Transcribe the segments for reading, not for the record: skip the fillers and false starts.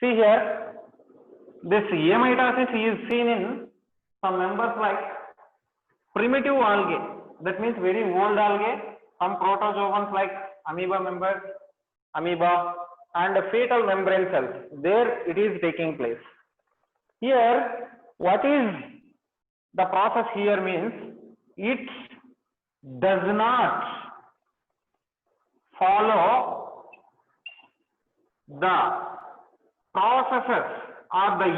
See here, this A mitosis is seen in some members like primitive algae, that means very old algae, some protozoans like amoeba members, amoeba, and fetal membrane cells. There it is taking place. Here, what is the process here means it does not follow the processes or the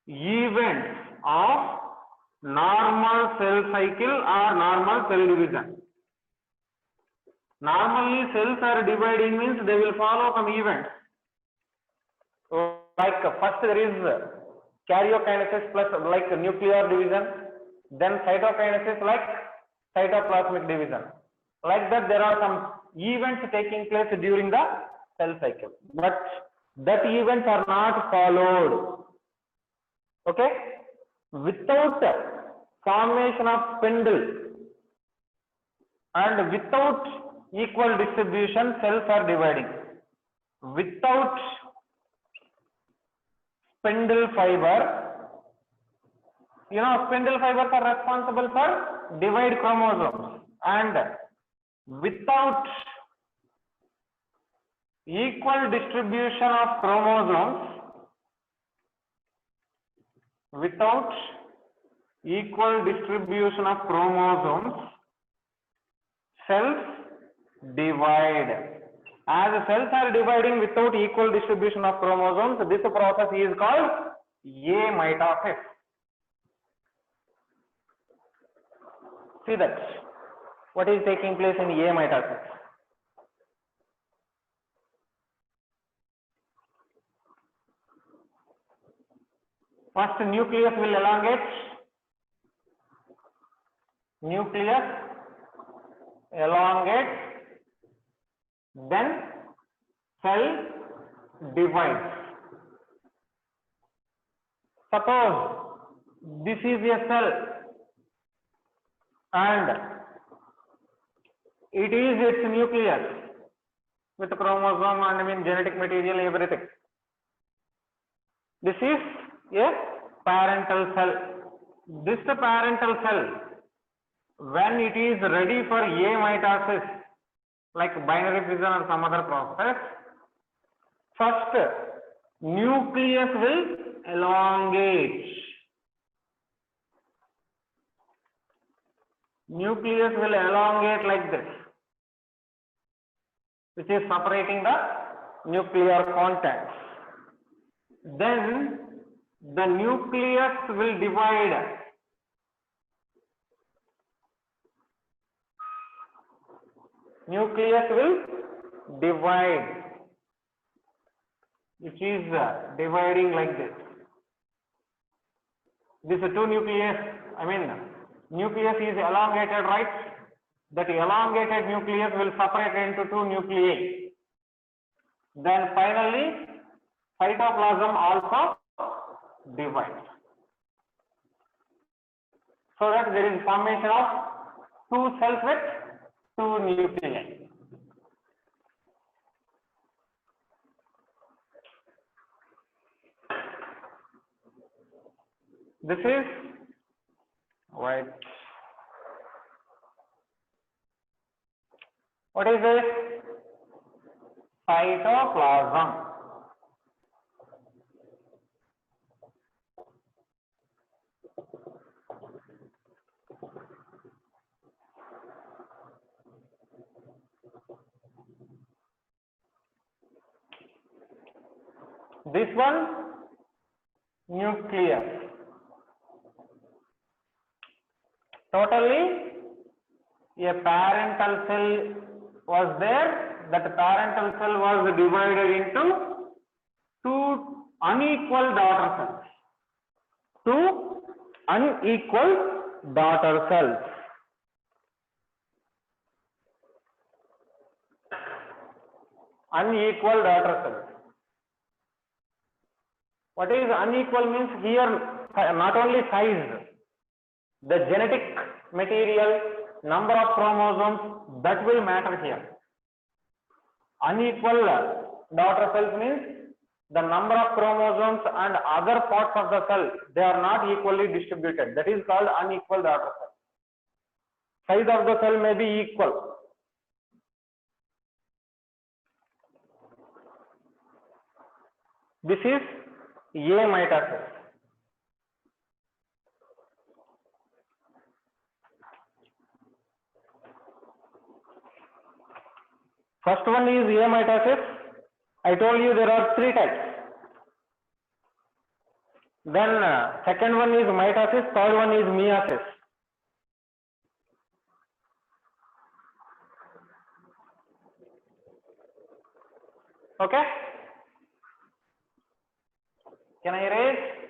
events of normal cell cycle or normal cell division. Normally cells are dividing means they will follow some events. So like first there is karyokinesis plus like nuclear division, then cytokinesis like cytoplasmic division. Like that there are some events taking place during the cell cycle, but that events are not followed. Okay, without formation of spindle and without equal distribution, cells are dividing. Without spindle fiber, you know, spindle fibers are responsible for divide chromosomes, and without equal distribution of chromosomes, cells divide. As cells are dividing without equal distribution of chromosomes, this process is called A mitosis. See that what is taking place in A mitosis. First, nucleus will elongate. Then cell divides. Suppose this is a cell and it is its nucleus with chromosome and genetic material, everything. This is a parental cell. This parental cell, when it is ready for A mitosis, like binary fission or some other process, first nucleus will elongate. Nucleus will elongate like this, which is separating the nuclear contents. Then the nucleus will divide. Nucleus will divide, which is dividing like this. These two nucleus, nucleus is elongated, right? That elongated nucleus will separate into two nuclei. Then finally, cytoplasm also divides. So that there is formation of two cells with two nuclei. This is white. What is this? Cytoplasm. This one, nucleus. Totally, a parental cell was there. That parental cell was divided into two unequal daughter cells. Two unequal daughter cells. Unequal daughter cells. What is unequal means here not only size, the genetic material, number of chromosomes, that will matter here. Unequal daughter cells means the number of chromosomes and other parts of the cell, they are not equally distributed. That is called unequal daughter cell. Size of the cell may be equal. This is amitosis. First one is amitosis. I told you there are 3 types. Then second one is mitosis, third one is meiosis. Okay? Can I erase?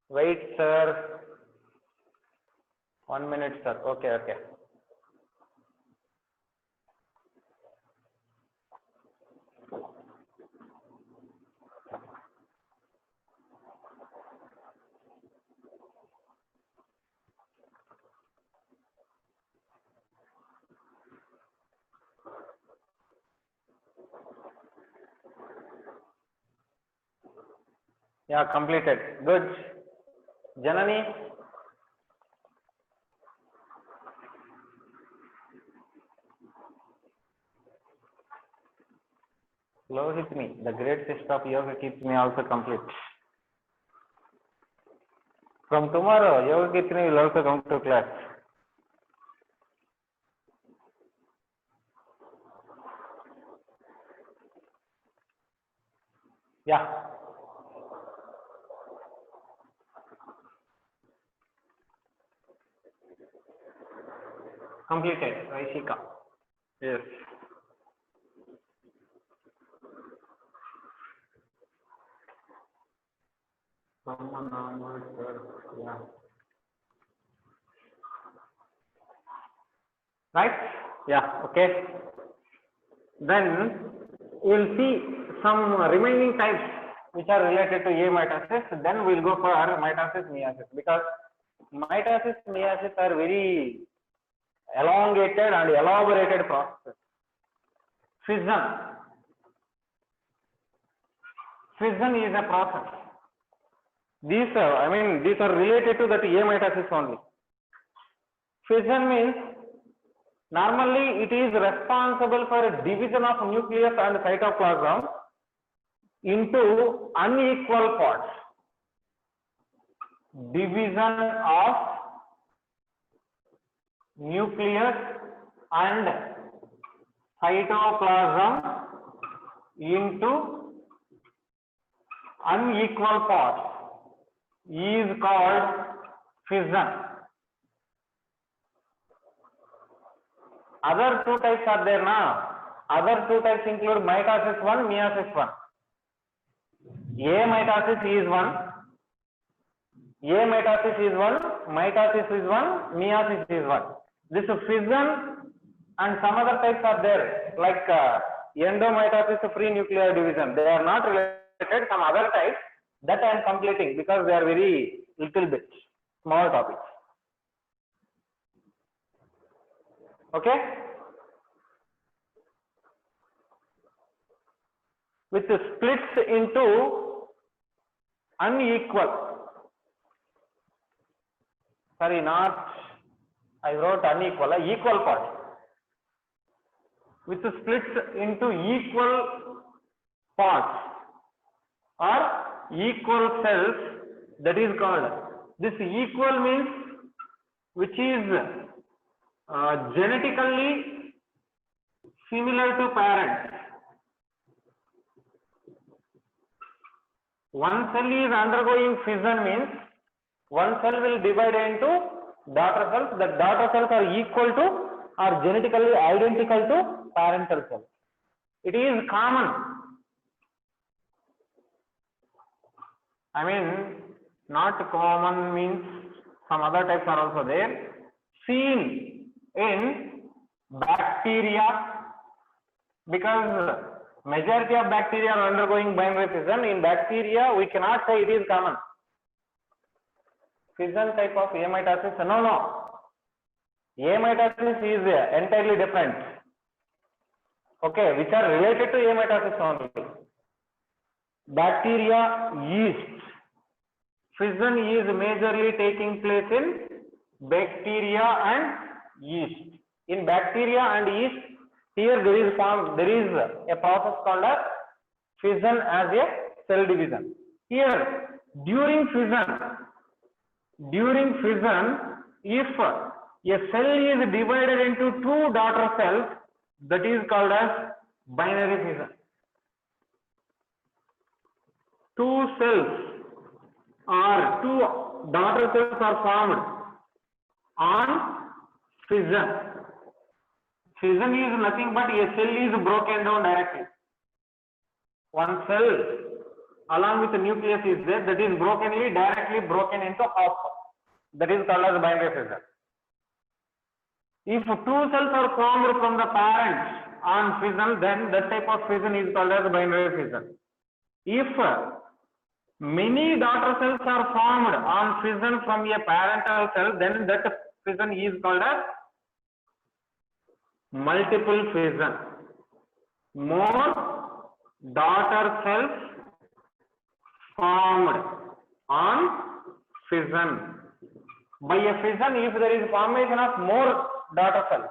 Wait, sir. 1 minute, sir. Okay, okay. Yeah, completed. Good. Janani? Lohitni, the great sister of yoga keeps me also complete. From tomorrow, Yoga Kitni will also come to class. Yeah. Completed, Vaishika. Yes. Someone onwards, sir. Yeah. Right? Yeah, okay. Then we'll see some remaining types which are related to amitosis. Then we'll go for mitosis, meiosis, because mitosis, meiosis are very elongated and elaborated processes. Fission. Fission is a process. These are related to that amitosis only. Fission means normally it is responsible for division of nucleus and cytoplasm into unequal parts. Division of nucleus and cytoplasm into unequal parts is called fission. Other 2 types are there now. Other 2 types include mitosis 1, meiosis 1. Amitosis is 1. Amitosis is 1. Mitosis is 1. Meiosis is 1. This fission and some other types are there, like endomitosis, free nuclear division. They are not related. Some other types that I am completing because they are very little bit small topics. Okay? Which splits into unequal. Sorry, not, I wrote unequal, equal parts. Which splits into equal parts or equal cells, that is called. This equal means which is genetically similar to parents. One cell is undergoing fission means one cell will divide into daughter cells. The daughter cells are equal to or genetically identical to parental cells. It is common. Not common means some other types are also there. Seen in bacteria, because majority of bacteria are undergoing binary fission. In bacteria, we cannot say it is common. Fission type of amitosis, no. A mitosis is entirely different. Okay, which are related to A mitosis only. Bacteria, yeast. Fission is majorly taking place in bacteria and yeast. In bacteria and yeast, here there is a process called as fission as a cell division. Here, during fission, if a cell is divided into two daughter cells, that is called as binary fission. Two daughter cells are formed on fission. Fission is nothing but a cell is broken down directly. One cell along with the nucleus is there, that is directly broken into half. That is called as binary fission. If two cells are formed from the parent on fission, then that type of fission is called as binary fission. If many daughter cells are formed on fission from a parental cell, then that fission is called as multiple fission. More daughter cells formed on fission. By a fission, if there is formation of more daughter cells,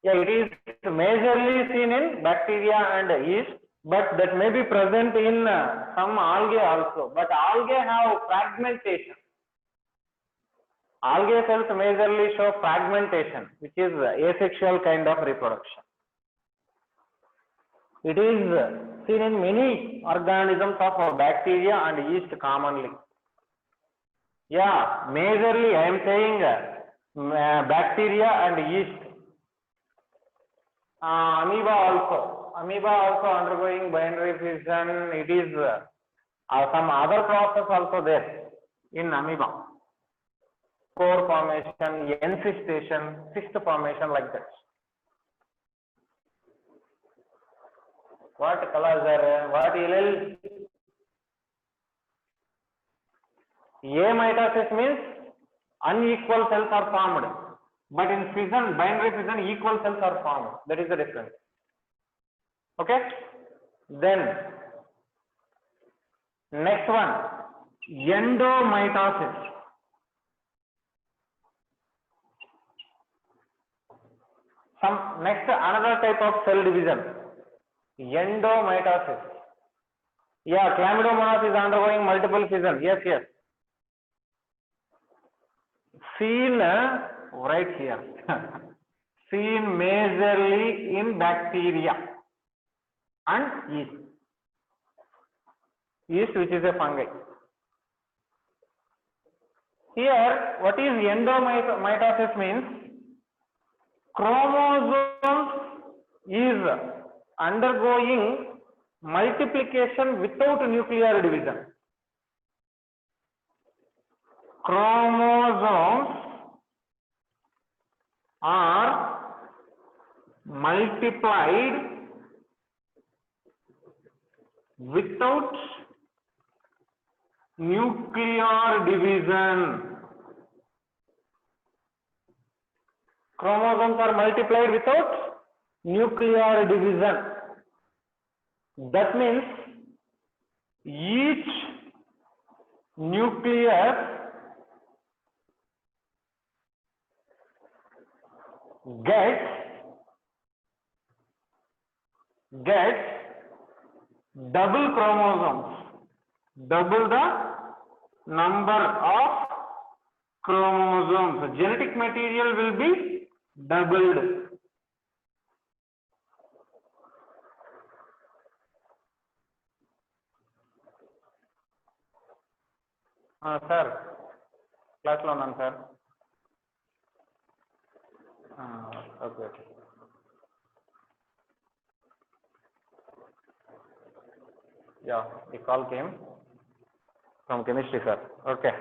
it is majorly seen in bacteria and yeast, but that may be present in some algae also. But algae have fragmentation. Algae cells majorly show fragmentation, which is asexual kind of reproduction. It is seen in many organisms of bacteria and yeast commonly. Yeah, majorly I am saying bacteria and yeast. Amoeba also undergoing binary fission. It is some other process also there in amoeba. Core formation, encystation, cyst formation, like that. What colors are? What LL? A mitosis means unequal cells are formed, but in fission, binary fission, equal cells are formed. That is the difference. Okay. Then next one, endomitosis. Another type of cell division, endomitosis. Yeah, Chlamydomonas is undergoing multiple fission. Yes. Seen right here. Seen majorly in bacteria and yeast. Yeast, which is a fungi. Here, what is endomitosis means? Chromosomes is undergoing multiplication without nuclear division. Chromosomes are multiplied without nuclear division. Chromosomes are multiplied without nuclear division. That means each nucleus gets double chromosomes, double the number of chromosomes. So genetic material will be doubled. Sir, class lo unnanu sir. Okay. Yeah, the call came from chemistry sir. Okay.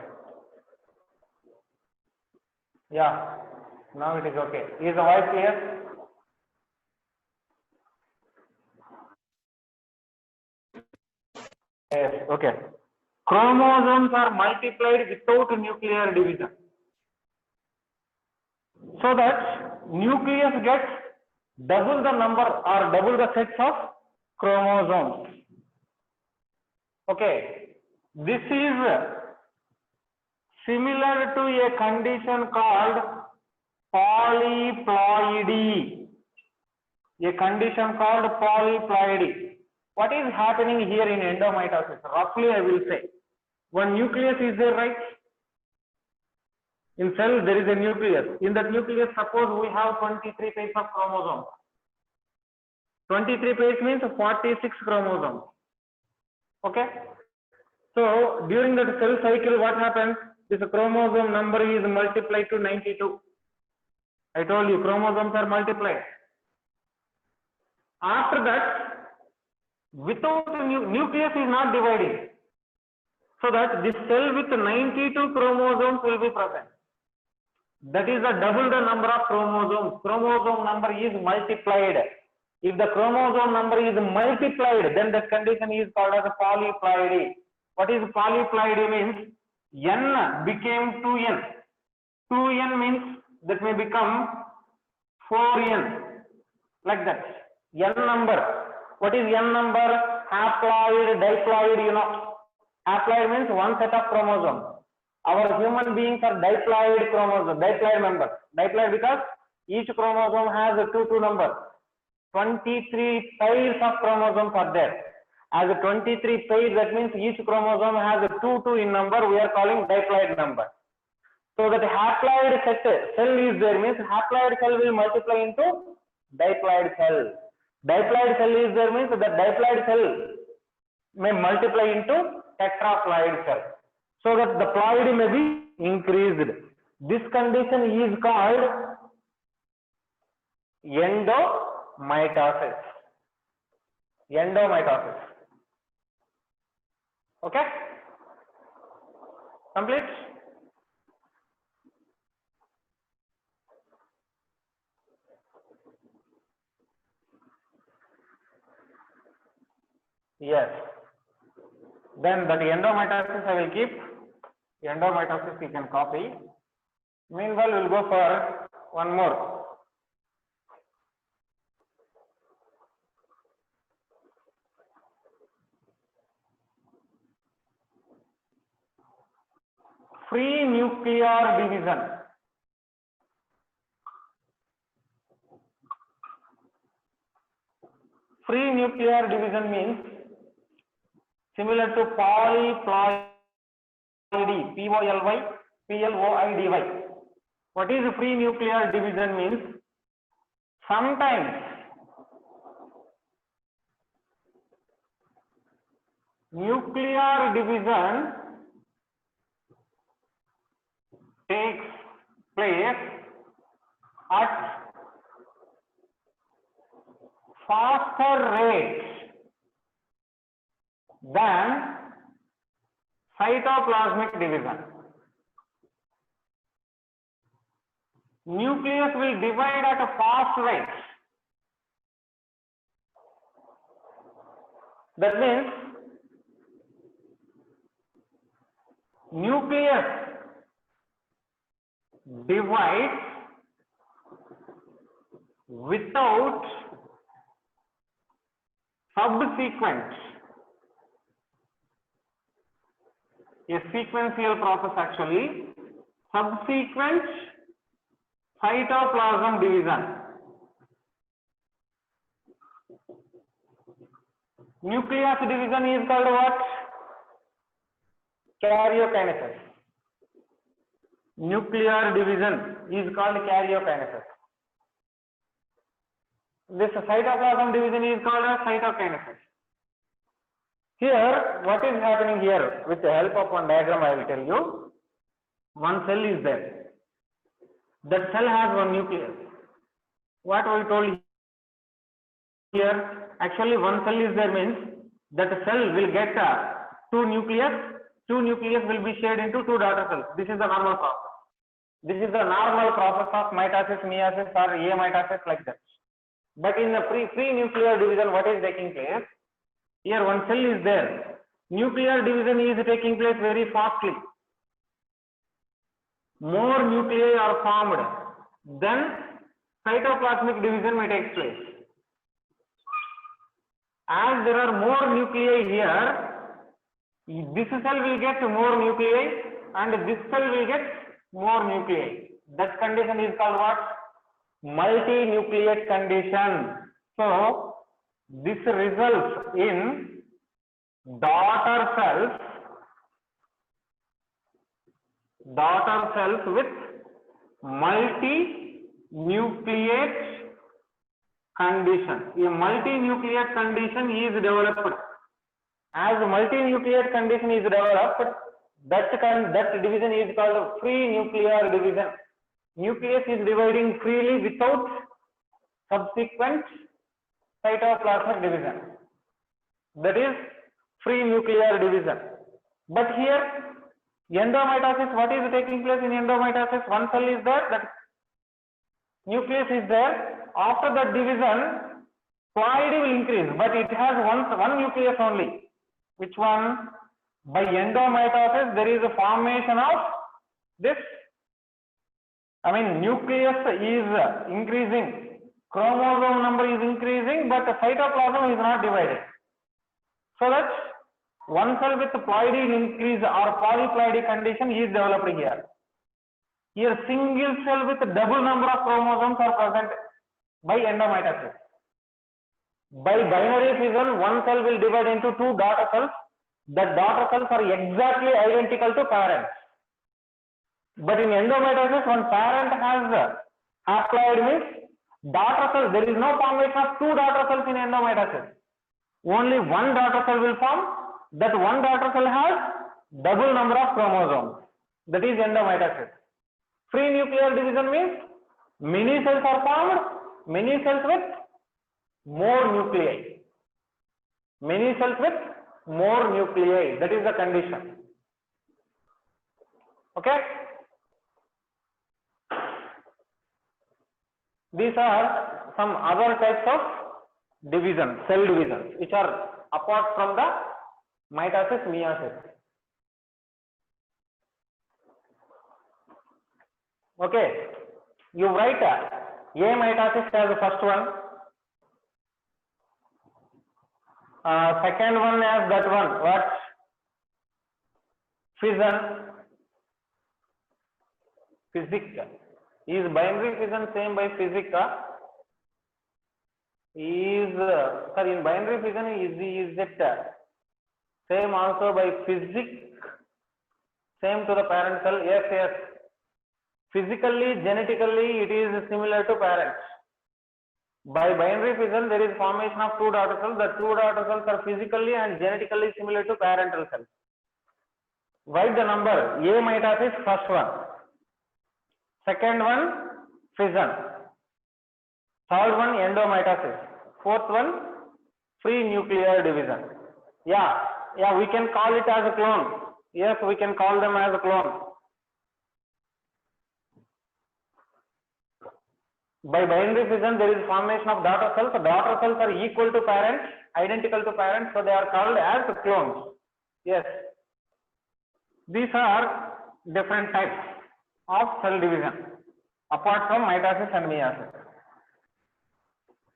Yeah, now it is okay. Is the voice clear? Yes, okay. Chromosomes are multiplied without nuclear division. so that nucleus gets double the number or double the sets of chromosomes. Okay, this is similar to a condition called polyploidy. A condition called polyploidy. What is happening here in endomitosis? Roughly, I will say, one nucleus is there, right? In cell, there is a nucleus. In that nucleus, suppose we have 23 pairs of chromosomes. 23 pairs means 46 chromosomes. Okay? So, during that cell cycle, what happens? This chromosome number is multiplied to 92. I told you, chromosomes are multiplied. After that, without nucleus is not dividing. So that this cell with 92 chromosomes will be present. That is double the number of chromosomes. Chromosome number is multiplied. If the chromosome number is multiplied, then the condition is called as polyploidy. What is polyploidy means? N became 2n. 2n means that may become 4n. Like that. N number. What is n number? Haploid, diploid, you know. Haploid means one set of chromosomes. Our human beings are diploid chromosomes, diploid members. Diploid because each chromosome has a 2 number. 23 pairs of chromosomes are there. As a 23 pairs, that means each chromosome has a 2 in number. We are calling diploid number. So that haploid cell is there means haploid cell will multiply into diploid cell. Diploid cell is there means that diploid cell may multiply into tetraploid cell. So that the ploidy may be increased. This condition is called endomitosis. Endomitosis. Okay? Complete? Yes. Then that endomitosis I will keep. Endomitosis you can copy. Meanwhile, we will go for one more. Free nuclear division. Free nuclear division means similar to polyploidy, P-O-L-Y, P-L-O-I-D-Y. What is free nuclear division means? Sometimes nuclear division takes place at faster rates than cytoplasmic division. Nucleus will divide at a fast rate. That means nucleus divides without subsequent, a sequential process actually, subsequent cytoplasm division. Nucleus division is called what? Karyokinesis. Nuclear division is called karyokinesis. This cytoplasm division is called as cytokinesis. Here, what is happening here? With the help of one diagram, I will tell you. One cell is there. That cell has one nucleus. What we told here, actually one cell is there means that cell will get two nucleus will be shared into two daughter cells. This is the normal process. This is the normal process of mitosis, meiosis or amitosis like that. But in the free nuclear division, what is taking place? Here one cell is there. Nuclear division is taking place very fastly. More nuclei are formed. then cytoplasmic division may take place. As there are more nuclei here, this cell will get more nuclei and this cell will get more nuclei. That condition is called what? Multinucleate condition. So this results in daughter cells with multinucleate condition. A multinucleate condition is developed. As multinucleate condition is developed, that division is called free nuclear division. Nucleus is dividing freely without subsequent cytoplasmic division. That is free nuclear division. But here, endomitosis, what is taking place in endomitosis? One cell is there, that nucleus is there. After the division, ploidy will increase, but it has one nucleus only. Which one? By endomitosis, there is a formation of this. Nucleus is increasing, chromosome number is increasing, but the cytoplasm is not divided. So that one cell with ploidy increase or polyploidy condition is developed here. Here, single cell with double number of chromosomes are present by endomitosis. By binary fission, one cell will divide into two daughter cells. The daughter cells are exactly identical to parents. But in endomitosis, one parent has haploid, means daughter cell. There is no formation of two daughter cells in endomitosis. Only one daughter cell will form. That one daughter cell has double number of chromosomes. That is endomitosis. Free nuclear division means many cells are formed, many cells with more nuclei. Many cells with more nuclei. That is the condition. Okay? These are some other types of division, cell divisions, which are apart from the mitosis, meiosis. Okay, you write A mitosis as the first one, second one as that one, what? Fission, physics. Is binary fission same by physics? In binary fission is it same also by physics? Same to the parent cell? Yes, yes. Physically, genetically, it is similar to parents. By binary fission, there is formation of two daughter cells. The two daughter cells are physically and genetically similar to parental cells. Write the number. A mitosis, first one. Second one, fission. Third one, endomitosis. Fourth one, free nuclear division. Yeah, we can call it as a clone. Yes, we can call them as a clone. By binary fission, there is formation of daughter cells. So daughter cells are equal to parents, identical to parents, so they are called as clones. Yes. These are different types of cell division, apart from mitosis and meiosis.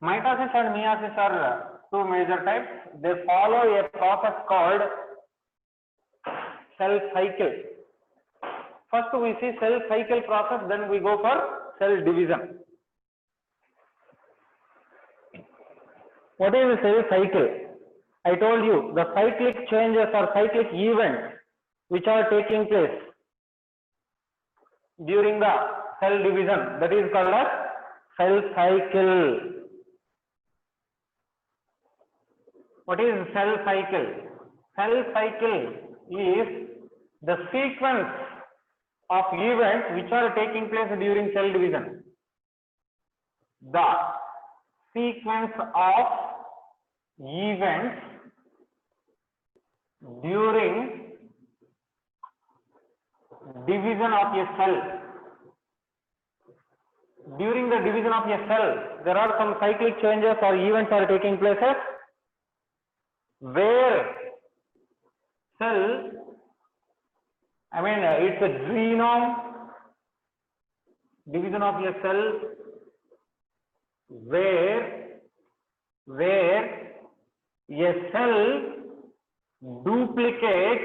Mitosis and meiosis are two major types. They follow a process called cell cycle. First we see cell cycle process, then we go for cell division. What is the cell cycle? I told you the cyclic changes or cyclic events which are taking place during the cell division, that is called as cell cycle. What is cell cycle? Cell cycle is the sequence of events which are taking place during cell division. The sequence of events during division of a cell. During the division of a cell, there are some cyclic changes or events are taking place where cell, its a genome, division of a cell where a cell duplicates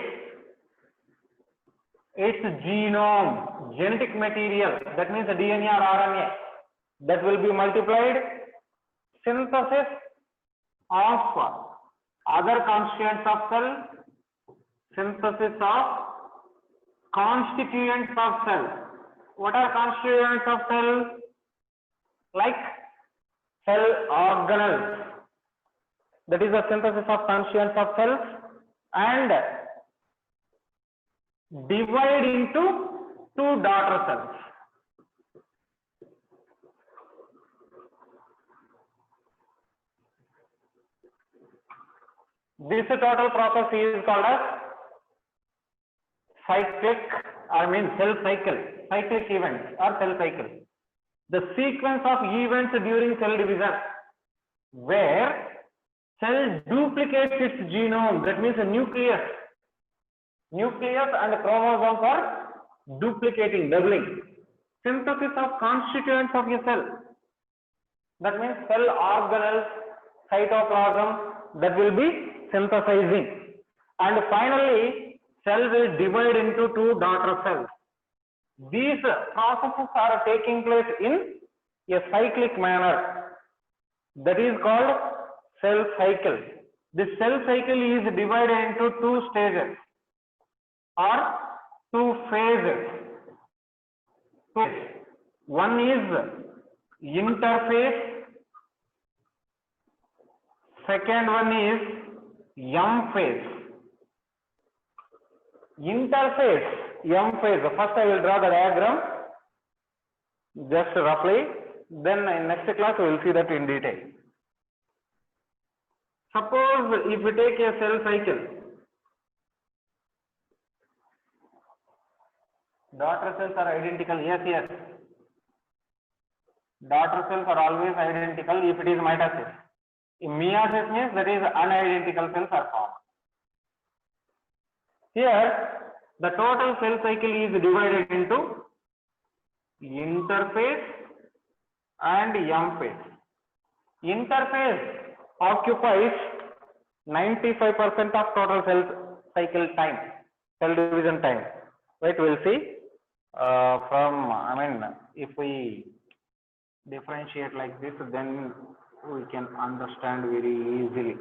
its genome, genetic material, that means the DNA or RNA, that will be multiplied. Synthesis of other constituents of cell, synthesis of constituents of cell. What are constituents of cell? Like cell organelles. That is the synthesis of constituents of cells, and divide into two daughter cells. This total process is called as cyclic, cell cycle, cyclic events or cell cycle. The sequence of events during cell division where cell duplicates its genome, that means a nucleus and chromosomes are duplicating, doubling. Synthesis of constituents of a cell, that means cell organelles, cytoplasm, that will be synthesizing, and finally cell will divide into two daughter cells. These processes are taking place in a cyclic manner, that is called cell cycle. This cell cycle is divided into two stages or two phases. One is interphase, second one is M phase. Interphase, M phase. First I will draw the diagram just roughly, then in next class we will see that in detail. Suppose if we take a cell cycle, daughter cells are identical. Yes. Daughter cells are always identical if it is mitosis. In meiosis means that is unidentical cells are formed. Here the total cell cycle is divided into interphase and M phase. Interphase occupies 95% of total cell cycle time, cell division time. Right, we'll see if we differentiate like this, then we can understand very easily.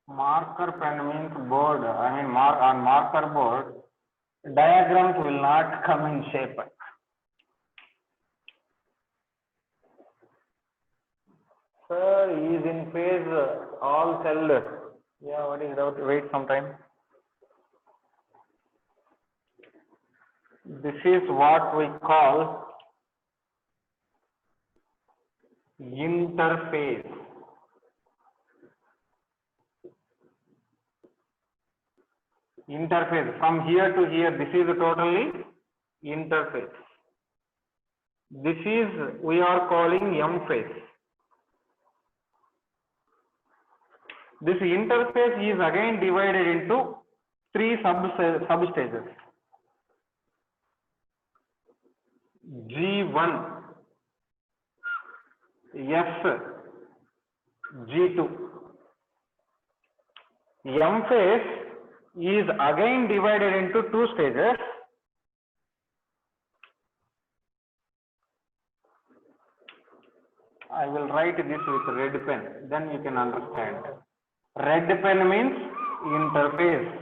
Marker pen means board. On marker board, diagrams will not come in shape. Sir, is in phase all cell. Yeah, what is that? Wait some time. This is what we call interphase. Interphase from here to here, this is totally interphase. This is we are calling M phase. This interphase is again divided into three substages. G1, S, G2. M phase is again divided into two stages. I will write this with red pen, then you can understand. Red pen means interphase.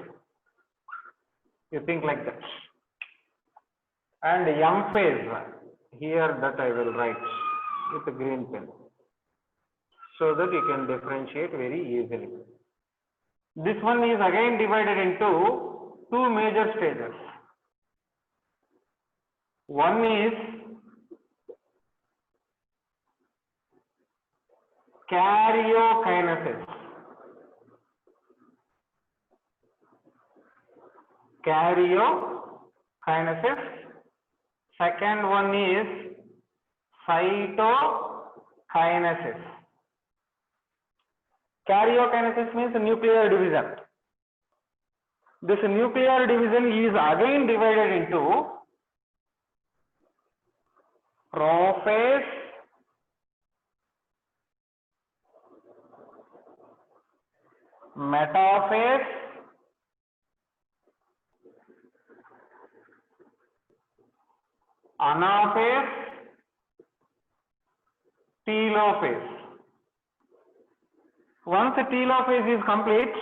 You think like that. And M phase, here that I will write with a green pen, so that you can differentiate very easily. This one is again divided into two major stages. One is karyokinesis. Karyokinesis. Second one is cytokinesis. Karyokinesis means nuclear division. This nuclear division is again divided into prophase, metaphase, anaphase, telophase. Once the telophase is complete,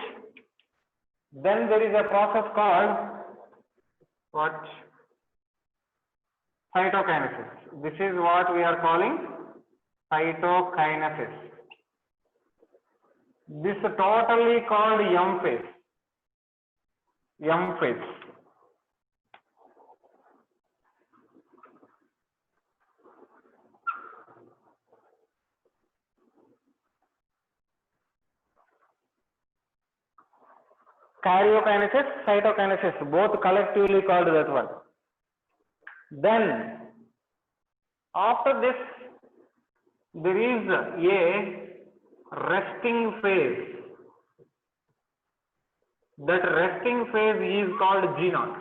then there is a process called what? Cytokinesis. This is what we are calling cytokinesis. This is totally called M phase. M phase. Karyokinesis, cytokinesis, both collectively called that one. Then, after this, there is a resting phase. That resting phase is called G0.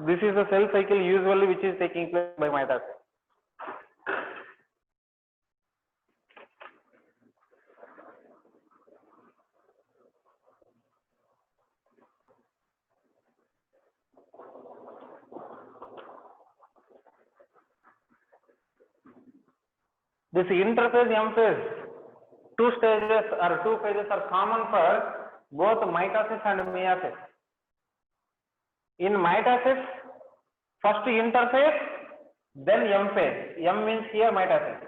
This is a cell cycle usually which is taking place by mitosis. This interphase M phase, two stages or two phases are common for both mitosis and meiosis. In mitosis, first interphase, then M phase. M means here mitosis.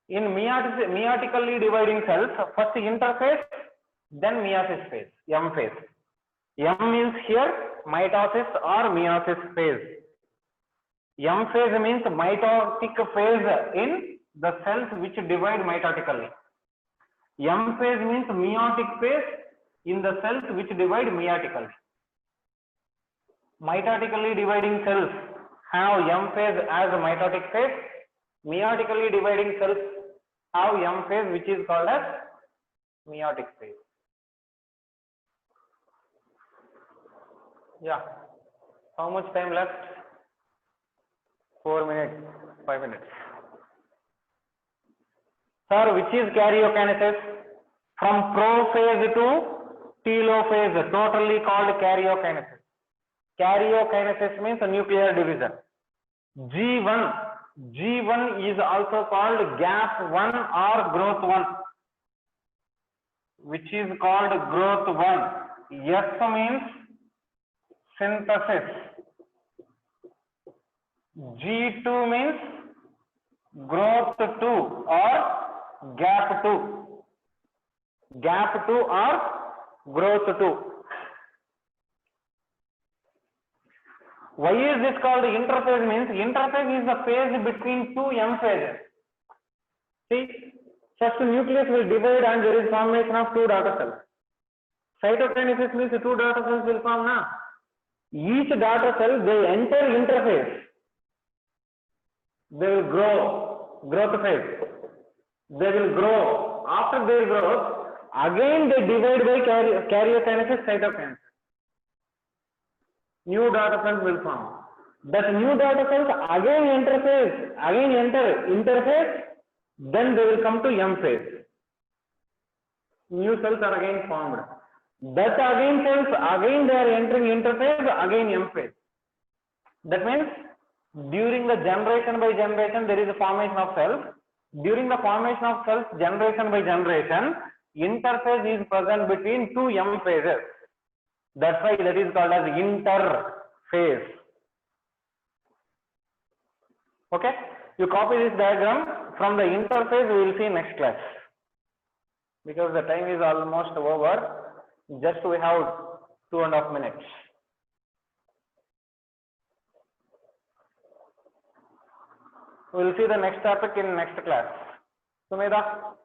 In meiotically dividing cells, first interphase, then meiosis phase, M phase. M means here mitosis or meiosis phase. M phase means mitotic phase in the cells which divide mitotically. M phase means meiotic phase in the cells which divide meiotically. Mitotically dividing cells have M phase as a mitotic phase. Meiotically dividing cells have M phase which is called as meiotic phase. Yeah. How much time left? 4 minutes, 5 minutes. Sir, which is karyokinesis? From prophase to telophase, totally called karyokinesis. Karyokinesis means nuclear division. G1 is also called gap 1 or growth 1, which is called growth 1. S means synthesis. G2 means growth 2 or gap 2. Gap 2 or growth 2. Why is this called interphase? Means interphase is the phase between two M phases. See, first nucleus will divide and there is formation of two daughter cells. Cytokinesis means two daughter cells will form now. Each daughter cell, they enter interphase. They will grow, growth phase. They will grow. After their growth, again they divide by karyokinesis, cytokinesis. New daughter cells will form. That new daughter cells again enter interphase, then they will come to M phase. New cells are again formed. That again cells, again they are entering interphase, again M phase. That means during the generation by generation, there is a formation of cells. During the formation of cells, generation by generation, interphase is present between two M phases. That's why that is called as interphase. Okay? You copy this diagram. From the interphase, we will see next class. Because the time is almost over. Just we have 2.5 minutes. We will see the next topic in next class. Sumedha.